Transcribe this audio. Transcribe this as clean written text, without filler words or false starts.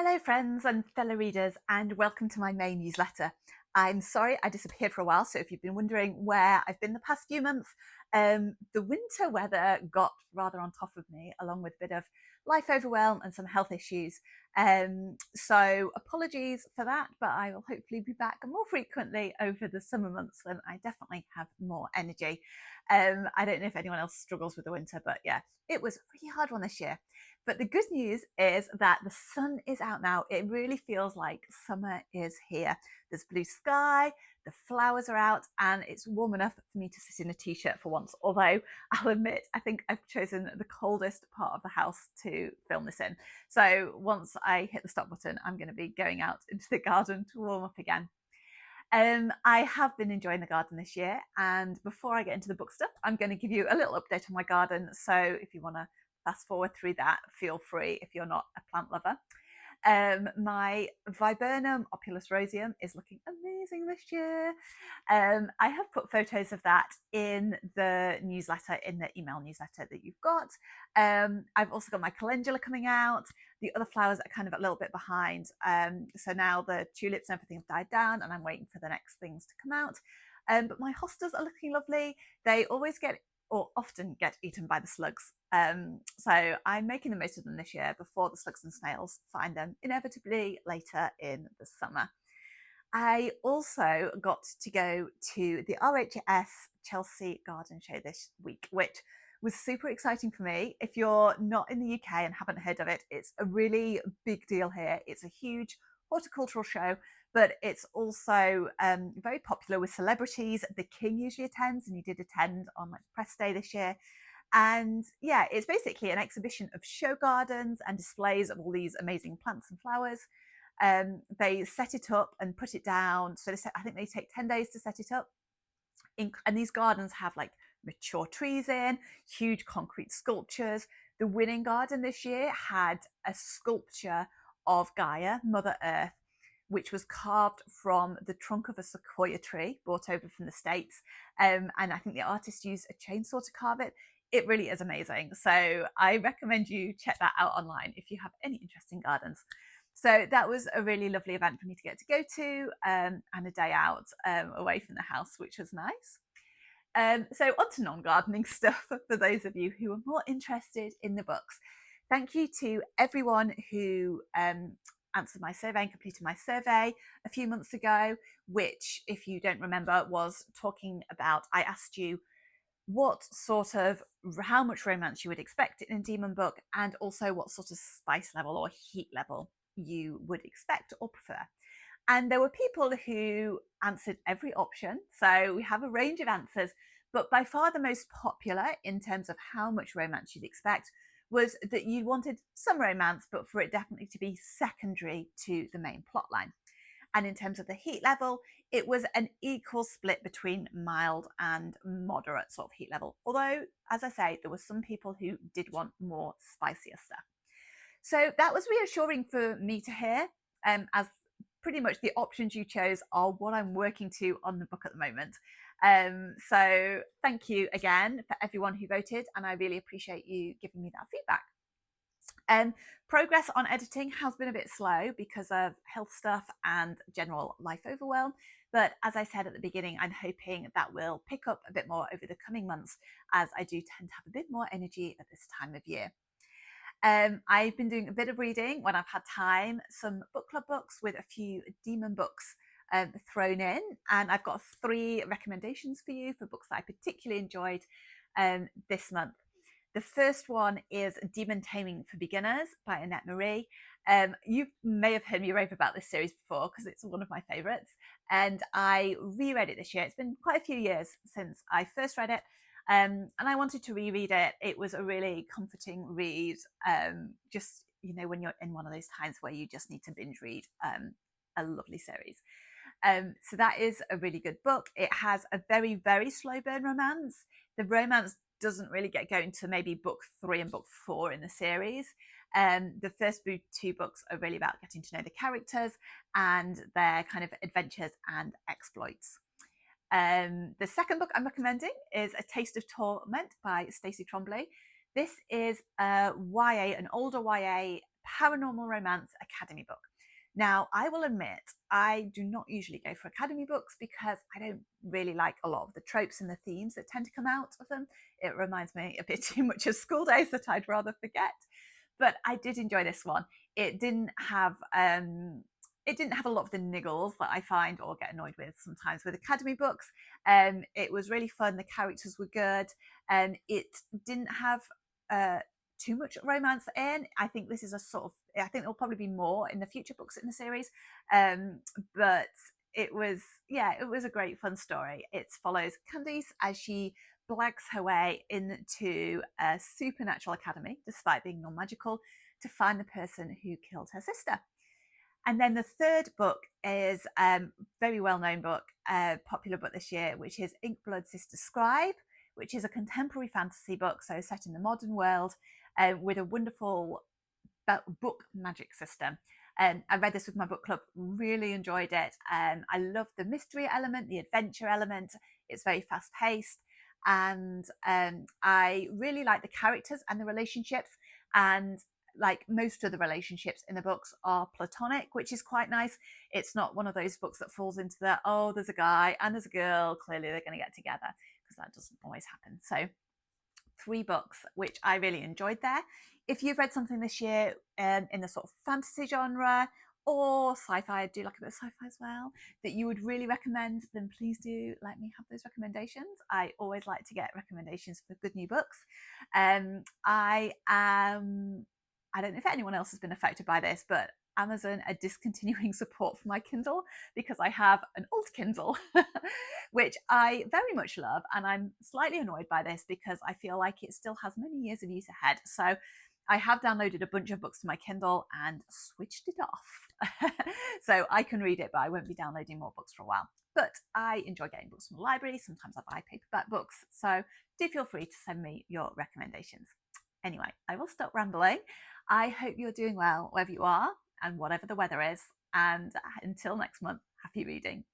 Hello, friends and fellow readers, and welcome to my May newsletter. I'm sorry I disappeared for a while, so if you've been wondering where I've been the past few months, the winter weather got rather on top of me, along with a bit of life overwhelm and some health issues. So apologies for that, but I will hopefully be back more frequently over the summer months when I definitely have more energy. I don't know if anyone else struggles with the winter, but yeah, it was a really hard one this year. But the good news is that the sun is out now. It really feels like summer is here. There's blue sky, the flowers are out, and it's warm enough for me to sit in a t-shirt for once. Although I'll admit, I think I've chosen the coldest part of the house to film this in. So once I hit the stop button, I'm going to be going out into the garden to warm up again. I have been enjoying the garden this year, and before I get into the book stuff, I'm going to give you a little update on my garden. So if you want to fast forward through that, feel free if you're not a plant lover. My Viburnum opulus rosium is looking amazing this year. I have put photos of that in the newsletter, in the email newsletter that you've got. I've also got my calendula coming out. The other flowers are kind of a little bit behind. So now the tulips and everything have died down, and I'm waiting for the next things to come out. But my hostas are looking lovely. They always get or often get eaten by the slugs. So I'm making the most of them this year before the slugs and snails find them inevitably later in the summer. I also got to go to the RHS Chelsea Garden Show this week, which was super exciting for me. If you're not in the UK and haven't heard of it, it's a really big deal here. It's a huge horticultural show, but it's also very popular with celebrities. The King usually attends, and he did attend on like press day this year. And yeah, it's basically an exhibition of show gardens and displays of all these amazing plants and flowers. They set it up and put it down. So I think they take 10 days to set it up. And these gardens have like mature trees in, huge concrete sculptures. The winning garden this year had a sculpture of Gaia, Mother Earth, which was carved from the trunk of a sequoia tree brought over from the States. And I think the artist used a chainsaw to carve it. It really is amazing. So I recommend you check that out online if you have any interest in gardens. So that was a really lovely event for me to get to go to, and a day out away from the house, which was nice. So on to non-gardening stuff for those of you who are more interested in the books. Thank you to everyone who answered my survey and completed my survey a few months ago, which, if you don't remember, was talking about, I asked you how much romance you would expect in a demon book, and also what sort of spice level or heat level you would expect or prefer. And there were people who answered every option. So we have a range of answers, but by far the most popular in terms of how much romance you'd expect was that you wanted some romance, but for it definitely to be secondary to the main plotline. And in terms of the heat level, it was an equal split between mild and moderate sort of heat level. Although, as I say, there were some people who did want more spicier stuff. So that was reassuring for me to hear, as pretty much the options you chose are what I'm working to on the book at the moment. So thank you again for everyone who voted, and I really appreciate you giving me that feedback. Progress on editing has been a bit slow because of health stuff and general life overwhelm. But as I said at the beginning, I'm hoping that will pick up a bit more over the coming months, as I do tend to have a bit more energy at this time of year. I've been doing a bit of reading when I've had time, some book club books with a few demon books thrown in. And I've got 3 recommendations for you for books that I particularly enjoyed this month. The first one is Demon Taming for Beginners by Annette Marie. You may have heard me rave about this series before because it's one of my favourites. And I reread it this year. It's been quite a few years since I first read it. And I wanted to reread it. It was a really comforting read. Just, when you're in one of those times where you just need to binge read a lovely series. So that is a really good book. It has a very, very slow burn romance. The romance doesn't really get going to maybe book 3 and book 4 in the series. The first 2 books are really about getting to know the characters and their kind of adventures and exploits. The second book I'm recommending is A Taste of Torment by Stacey Trombley. This is a YA, an older YA paranormal romance academy book. Now, I will admit, I do not usually go for academy books because I don't really like a lot of the tropes and the themes that tend to come out of them. It reminds me a bit too much of school days that I'd rather forget. But I did enjoy this one. It didn't have a lot of the niggles that I find or get annoyed with sometimes with academy books. It was really fun. The characters were good. It didn't have too much romance in. I think this is I think there'll probably be more in the future books in the series. But it was a great fun story. It follows Candice as she blags her way into a supernatural academy, despite being non-magical, to find the person who killed her sister. And then the third book is a very well-known book, a popular book this year, which is Inkblood Sister Scribe, which is a contemporary fantasy book, so set in the modern world, with a wonderful book magic system. I read this with my book club, really enjoyed it. I love the mystery element, the adventure element. It's very fast-paced, and I really like the characters and the relationships, and like most of the relationships in the books are platonic, which is quite nice. It's not one of those books that falls into the, oh, there's a guy and there's a girl, clearly they're going to get together, because that doesn't always happen. So 3 books which I really enjoyed there. If you've read something this year in the sort of fantasy genre or sci-fi, I do like a bit of sci-fi as well, that you would really recommend, then please do let me have those recommendations. I always like to get recommendations for good new books. I don't know if anyone else has been affected by this, but Amazon are discontinuing support for my Kindle because I have an old Kindle, which I very much love. And I'm slightly annoyed by this because I feel like it still has many years of use ahead. So I have downloaded a bunch of books to my Kindle and switched it off. So I can read it, but I won't be downloading more books for a while. But I enjoy getting books from the library. Sometimes I buy paperback books. So do feel free to send me your recommendations. Anyway, I will stop rambling. I hope you're doing well wherever you are and whatever the weather is. And until next month, happy reading.